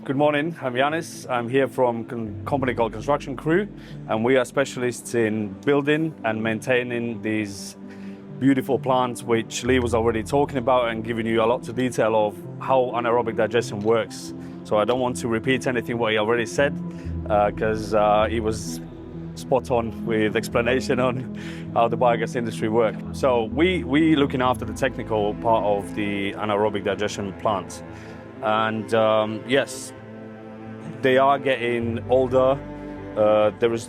Good morning, I'm Yanis. I'm here from a company called Construction Crew, and we are specialists in building and maintaining these beautiful plants, which Lee was already talking about and giving you a lot of detail of how anaerobic digestion works. So I don't want to repeat anything what he already said, because he was spot on with explanation on how the biogas industry works. So we looking after the technical part of the anaerobic digestion plant. And yes, they are getting older. There is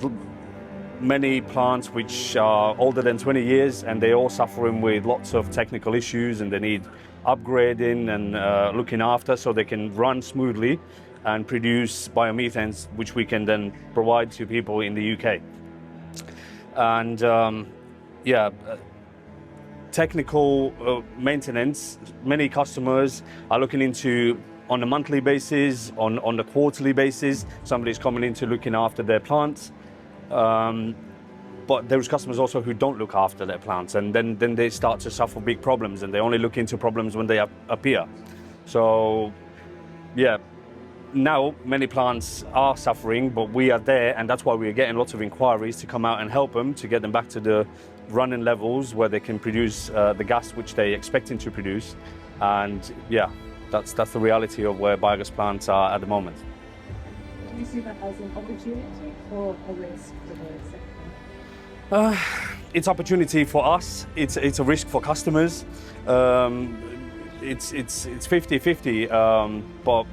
many plants which are older than 20 years, and they're all suffering with lots of technical issues, and they need upgrading and looking after so they can run smoothly and produce biomethane, which we can then provide to people in the UK. And technical maintenance, many customers are looking into on a monthly basis, on a quarterly basis. Somebody's coming into looking after their plants. But there's customers also who don't look after their plants, and then they start to suffer big problems, and they only look into problems when they appear. So, yeah, now many plants are suffering, but we are there, and that's why we're getting lots of inquiries to come out and help them to get them back to the running levels where they can produce the gas which they're expecting to produce. And yeah, that's the reality of where biogas plants are at the moment. Do you see that as an opportunity or a risk for the sector? It's opportunity for us. It's a risk for customers. It's 50-50. But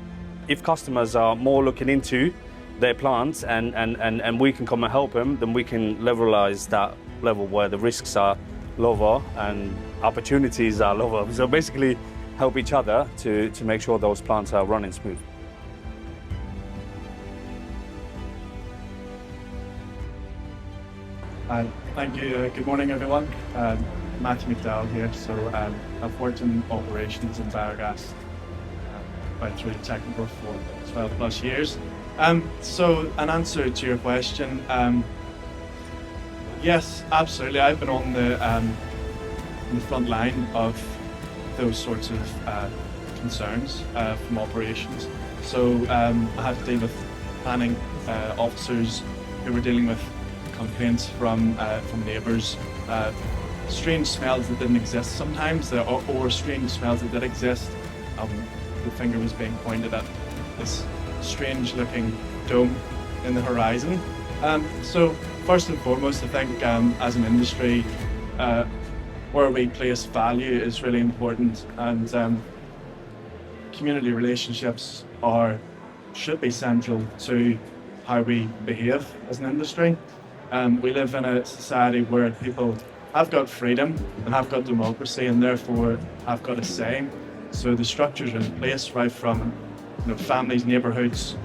if customers are more looking into their plants and we can come and help them, then we can levelize that level where the risks are lower and opportunities are lower. So basically help each other to make sure those plants are running smooth. Thank you. Good morning, everyone. Matthew McDowell here. So I've worked in operations in biogas right through technical for 12 plus years. So an answer to your question, yes, absolutely. I've been on the front line of those sorts of concerns from operations. So I had to deal with planning officers who were dealing with complaints from neighbours, strange smells that didn't exist sometimes, or strange smells that did exist. The finger was being pointed at this strange-looking dome in the horizon. So first and foremost, I think as an industry, where we place value is really important, and community relationships should be central to how we behave as an industry. We live in a society where people have got freedom and have got democracy, and therefore have got a say. So the structures are in place, right from families, neighbourhoods,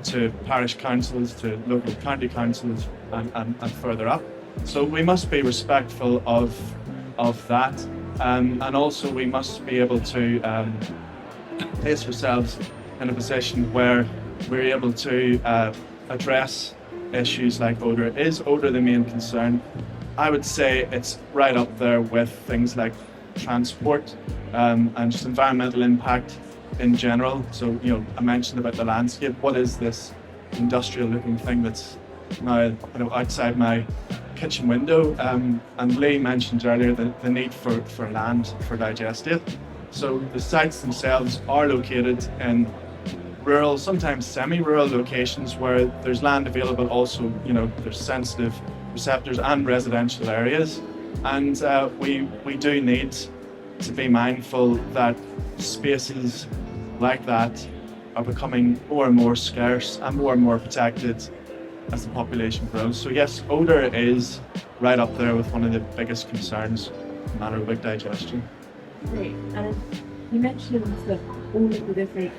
to parish councils, to local county councils, and further up. So we must be respectful of that, and also we must be able to place ourselves in a position where we're able to address issues like odour. Is odour the main concern? I would say it's right up there with things like transport and just environmental impact in general. So, I mentioned about the landscape. What is this industrial looking thing that's now outside my kitchen window? And Lee mentioned earlier the need for land for digestive. So the sites themselves are located in rural, sometimes semi-rural locations where there's land available. Also, there's sensitive receptors and residential areas. And we do need to be mindful that spaces like that are becoming more and more scarce and more protected as the population grows. So yes, odour is right up there with one of the biggest concerns in anaerobic digestion. Great. And you mentioned that all of the different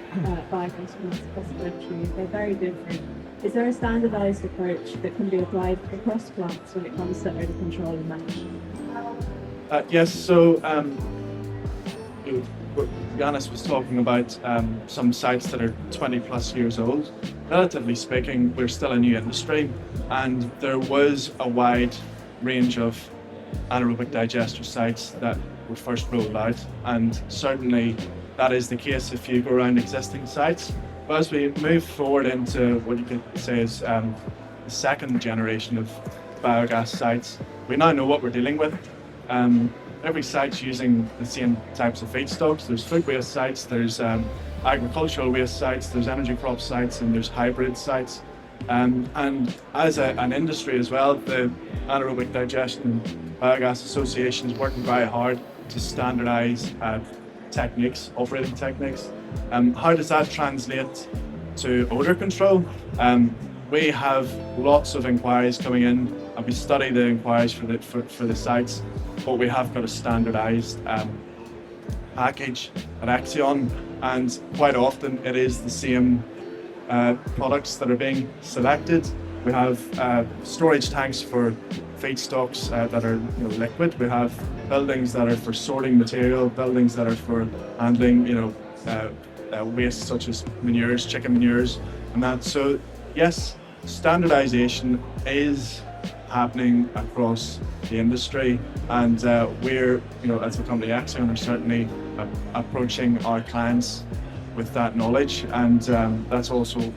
biogas plants across the country, they're very different. Is there a standardised approach that can be applied across plants when it comes to odor control and management? Yes, so Yanis was talking about some sites that are 20 plus years old. Relatively speaking, we're still a new industry, and there was a wide range of anaerobic digester sites that were first rolled out, and certainly that is the case if you go around existing sites. But as we move forward into what you could say is the second generation of biogas sites, we now know what we're dealing with. Every site's using the same types of feedstocks. There's food waste sites, there's agricultural waste sites, there's energy crop sites, and there's hybrid sites. And as an industry as well, the Anaerobic Digestion Biogas Association is working very hard to standardise techniques, operating techniques. How does that translate to odour control? We have lots of inquiries coming in, and we study the inquiries for the sites, but we have got a standardised package at Axion, and quite often it is the same products that are being selected. We have storage tanks for feedstocks that are liquid. We have buildings that are for sorting material, buildings that are for handling waste such as manures, chicken manures, and that. So yes, standardization is happening across the industry, and we're, as a company Axion, are certainly approaching our clients with that knowledge, and that's also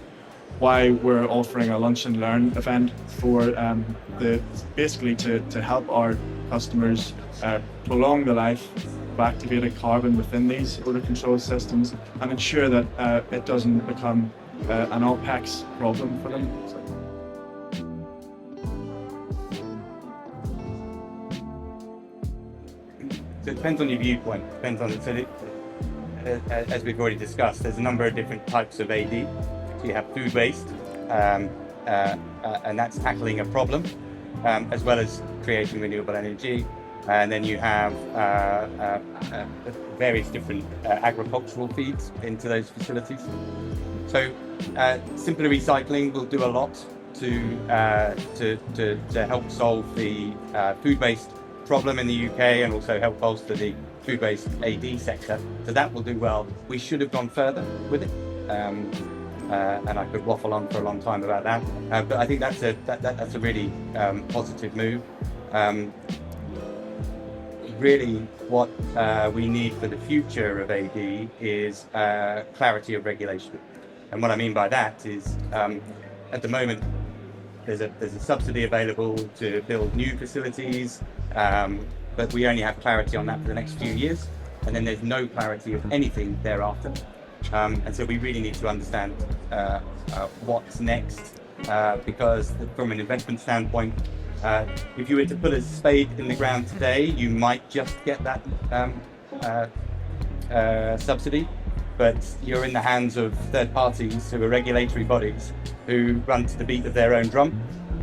why we're offering a lunch and learn event for basically to help our customers prolong the life of activated carbon within these odour control systems and ensure that it doesn't become an OPEX problem for them. So it depends on your viewpoint, depends on as we've already discussed, there's a number of different types of AD. So you have food waste, and that's tackling a problem, as well as creating renewable energy. And then you have various different agricultural feeds into those facilities. So simpler recycling will do a lot to help solve the food waste problem in the UK, and also help bolster the food-based AD sector. So that will do well. We should have gone further with it, and I could waffle on for a long time about that. But I think that's a really positive move. Really, what we need for the future of AD is clarity of regulation. And what I mean by that is, at the moment, there's a subsidy available to build new facilities, but we only have clarity on that for the next few years, and then there's no clarity of anything thereafter. And so we really need to understand what's next, because from an investment standpoint, if you were to put a spade in the ground today, you might just get that subsidy, but you're in the hands of third parties who are regulatory bodies who run to the beat of their own drum.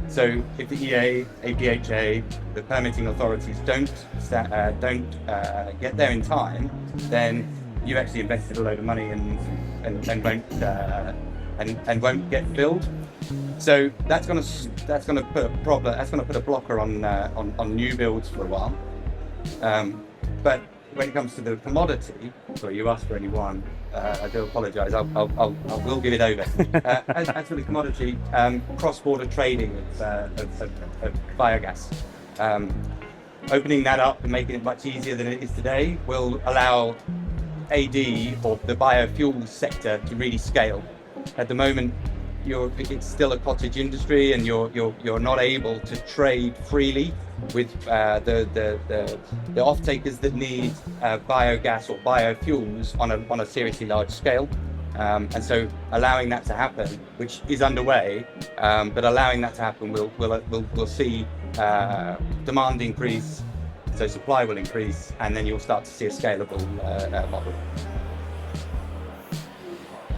So if the EA, APHA, the permitting authorities don't get there in time, then you actually invested a load of money and won't get filled. So that's going to put a blocker on new builds for a while. But when it comes to the commodity, sorry, you asked for only one. I do apologise. I will give it over. As for the commodity, cross-border trading of biogas, opening that up and making it much easier than it is today will allow AD, or the biofuel sector, to really scale. At the moment, it's still a cottage industry, and you're not able to trade freely with the off-takers that need biogas or biofuels on a seriously large scale. And so allowing that to happen, which is underway, but allowing that to happen, we'll see demand increase, so supply will increase, and then you'll start to see a scalable model.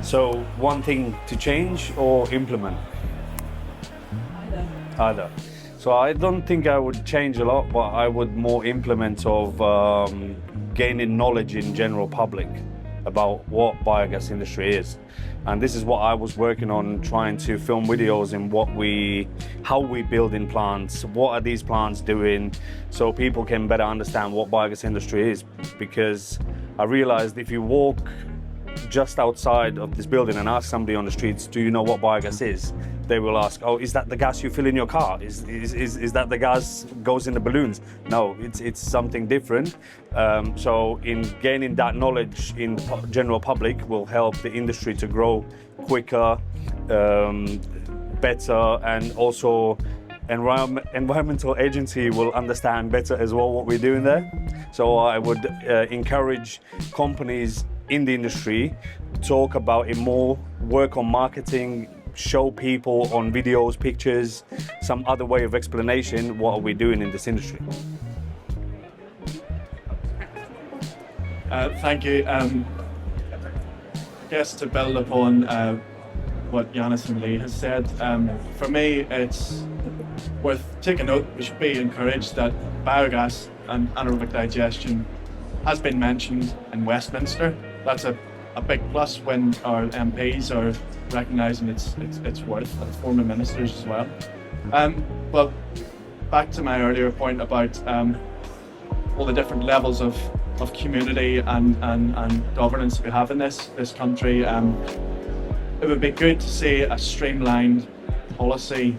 So one thing to change or implement? Either. So I don't think I would change a lot, but I would more implement of gaining knowledge in general public about what biogas industry is. And this is what I was working on, trying to film videos in how we build in plants, what are these plants doing, so people can better understand what biogas industry is. Because I realized if you walk just outside of this building and ask somebody on the streets, do you know what biogas is? they will ask, oh, is that the gas you fill in your car? Is that the gas goes in the balloons? No, it's something different. So in gaining that knowledge in the general public will help the industry to grow quicker, better, and also environmental agency will understand better as well what we're doing there. So I would encourage companies in the industry to talk about it more, work on marketing, show people on videos, pictures, some other way of explanation what are we doing in this industry. Thank you. I guess to build upon what Yanis and Lee has said, for me it's worth taking note. We should be encouraged that biogas and anaerobic digestion has been mentioned in Westminster. That's a big plus when our MPs are recognising its worth, and former ministers as well. But back to my earlier point about all the different levels of community and governance we have in this country. It would be good to see a streamlined policy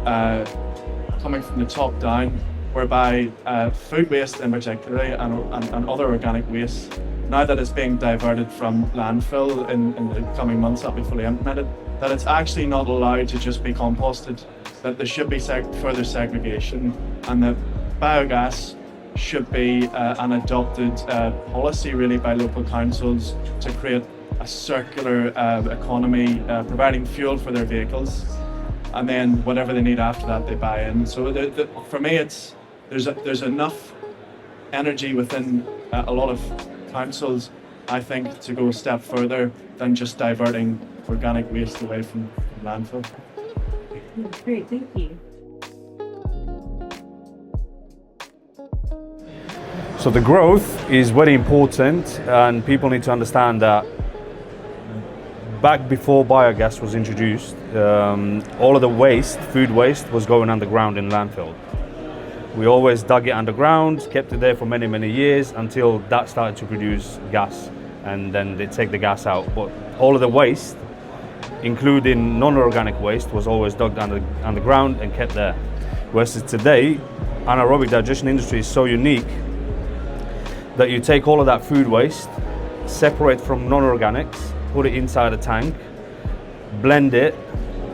coming from the top down, whereby food waste in particular and other organic waste, now that it's being diverted from landfill in the coming months, that'll be fully implemented, that it's actually not allowed to just be composted, that there should be further segregation, and that biogas should be an adopted policy really by local councils to create a circular economy, providing fuel for their vehicles, and then whatever they need after that they buy in. So for me there's enough energy within a lot of councils, I think, to go a step further than just diverting organic waste away from landfill. Great, thank you. So the growth is very important, and people need to understand that back before biogas was introduced, all of the waste, food waste, was going underground in landfill. We always dug it underground, kept it there for many, many years until that started to produce gas, and then they take the gas out. But all of the waste, including non-organic waste, was always dug underground and kept there. Whereas today, anaerobic digestion industry is so unique that you take all of that food waste, separate from non-organics, put it inside a tank, blend it,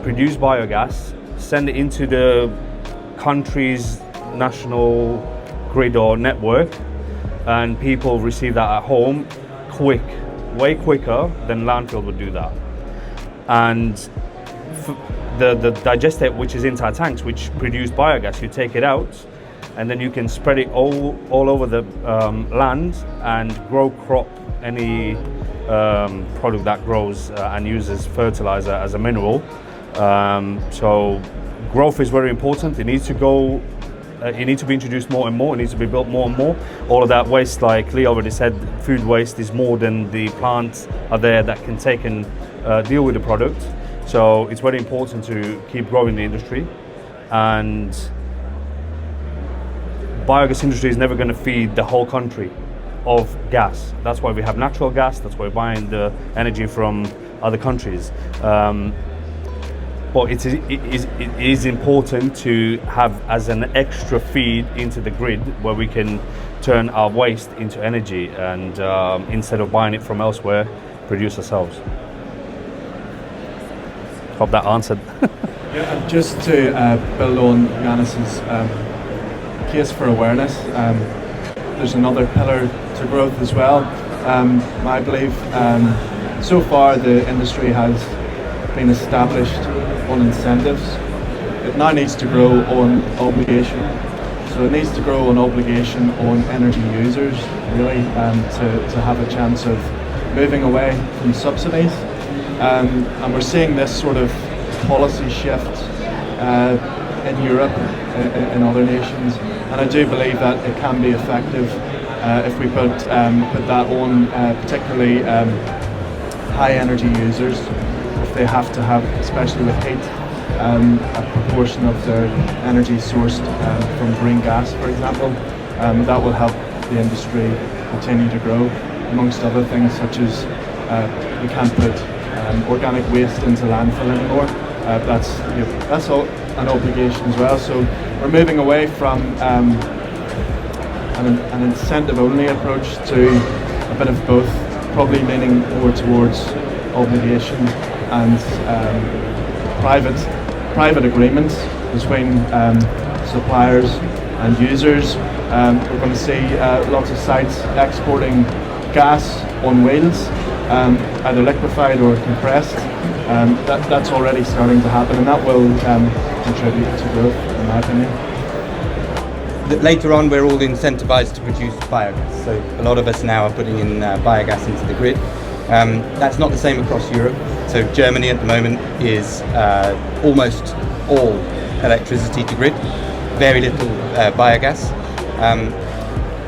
produce biogas, send it into the country's national grid or network, and people receive that at home way quicker than landfill would do that. And the digester, which is inside tanks, which produce biogas, you take it out and then you can spread it all over the land and grow crop, any product that grows and uses fertilizer as a mineral. So growth is very important. It needs to go. It needs to be introduced more and more. It needs to be built more and more. All of that waste, like Lee already said, food waste is more than the plants are there that can take and deal with the product. So it's very important to keep growing the industry. And biogas industry is never going to feed the whole country of gas. That's why we have natural gas. That's why we're buying the energy from other countries. But it is important to have as an extra feed into the grid where we can turn our waste into energy and instead of buying it from elsewhere, produce ourselves. Hope that answered. Yeah, and just to build on Yanis's case for awareness, there's another pillar to growth as well. I believe so far the industry has been established on incentives. It now needs to grow on obligation. So it needs to grow on obligation on energy users, really, to have a chance of moving away from subsidies. And we're seeing this sort of policy shift in Europe, in other nations, and I do believe that it can be effective if we put that on, particularly high energy users. They have to have, especially with heat, a proportion of their energy sourced from green gas, for example. That will help the industry continue to grow, amongst other things such as we can't put organic waste into landfill anymore. that's all an obligation as well. So we're moving away from an incentive-only approach to a bit of both, probably leaning more towards obligation and private agreements between suppliers and users. We're going to see lots of sites exporting gas on wheels, either liquefied or compressed. That's already starting to happen, and that will contribute to growth, in my opinion. Later on, we're all incentivized to produce biogas. So a lot of us now are putting in biogas into the grid. That's not the same across Europe. So Germany at the moment is almost all electricity to grid, very little biogas.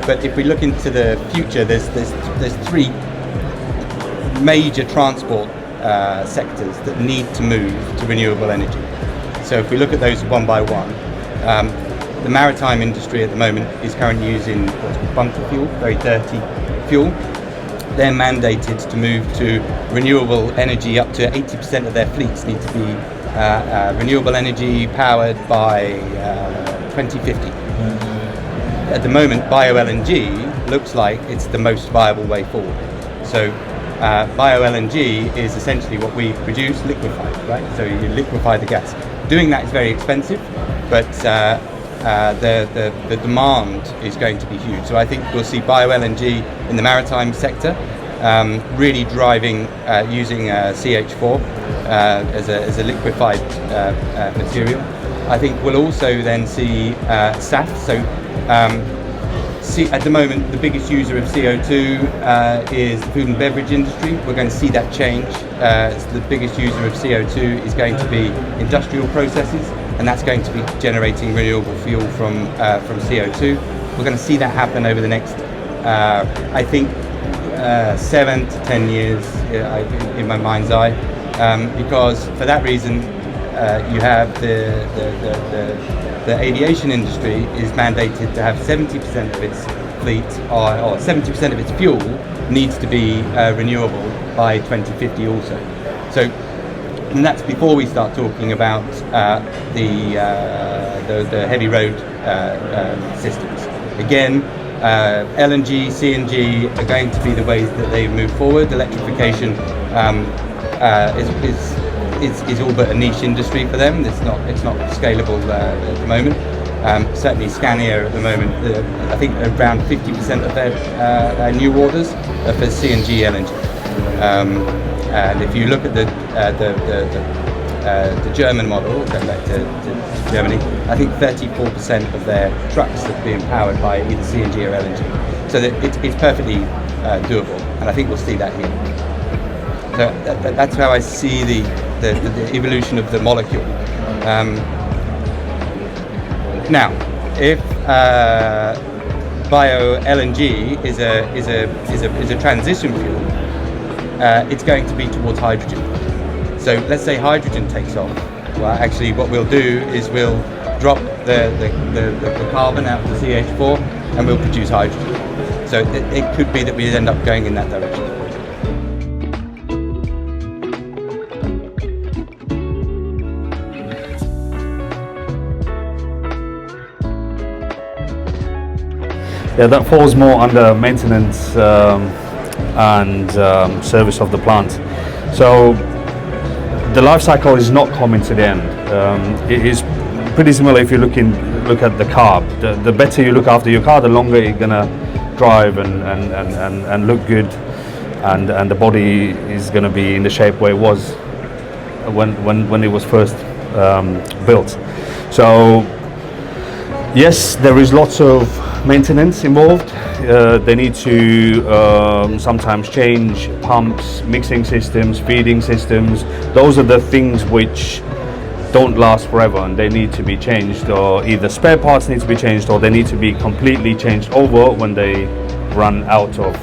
But if we look into the future, there's three major transport sectors that need to move to renewable energy. So if we look at those one by one, the maritime industry at the moment is currently using what's called bunker fuel, very dirty fuel. They're mandated to move to renewable energy. Up to 80% of their fleets need to be renewable energy powered by 2050. At the moment, bio-LNG looks like it's the most viable way forward. So bio-LNG is essentially what we produce liquefied, right? So you liquefy the gas. Doing that is very expensive, but the demand is going to be huge. So I think we'll see bio-LNG in the maritime sector really driving using CH4 as a liquefied material. I think we'll also then see SAF. So at the moment, the biggest user of CO2 is the food and beverage industry. We're going to see that change. The biggest user of CO2 is going to be industrial processes, and that's going to be generating renewable fuel from CO2. We're going to see that happen over the next, I think, 7 to 10 years in my mind's eye, because for that reason, you have the aviation industry is mandated to have 70% of its fleet or 70% of its fuel needs to be renewable by 2050 also. So, and that's before we start talking about the heavy road systems. Again, LNG, CNG are going to be the ways that they move forward. Electrification is all but a niche industry for them. It's not scalable at the moment. Certainly Scania at the moment, I think around 50% of their new orders are for CNG LNG. And if you look at the German model, going back to Germany, I think 34% of their trucks are being powered by either CNG or LNG. So that it's perfectly doable, and I think we'll see that here. So that's how I see the evolution of the molecule. Now, if bio LNG is a transition fuel, it's going to be towards hydrogen. So let's say hydrogen takes off. Well, actually, what we'll do is we'll drop the carbon out of the CH4 and we'll produce hydrogen. So it could be that we end up going in that direction. Yeah, that falls more under maintenance and service of the plant. So the life cycle is not coming to the end. It is pretty similar if you look at the car. The better you look after your car, the longer you're gonna drive and look good, and the body is gonna be in the shape where it was when it was first built. So yes, there is lots of maintenance involved. They need to sometimes change pumps, mixing systems, feeding systems. Those are the things which don't last forever, and they need to be changed, or either spare parts need to be changed, or they need to be completely changed over when they run out of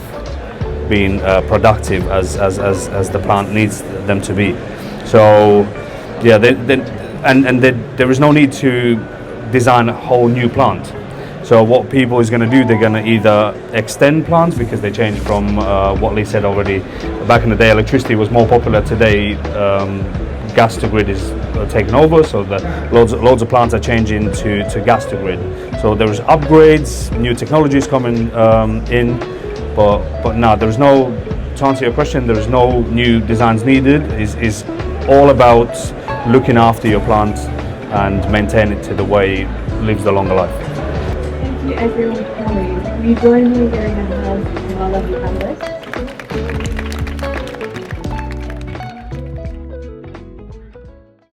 being productive as the plant needs them to be. So yeah, there is no need to design a whole new plant. So what people is going to do, they're going to either extend plants, because they change from what Lee said already. Back in the day, electricity was more popular. Today, gas to grid is taken over, so that loads of plants are changing to gas to grid. So there's upgrades, new technologies coming in, but no, there's no. To answer your question, there's no new designs needed. Is all about looking after your plant and maintain it to the way it lives a longer life. Thank you everyone for coming. Will you join me in giving a hand to our lovely panelists?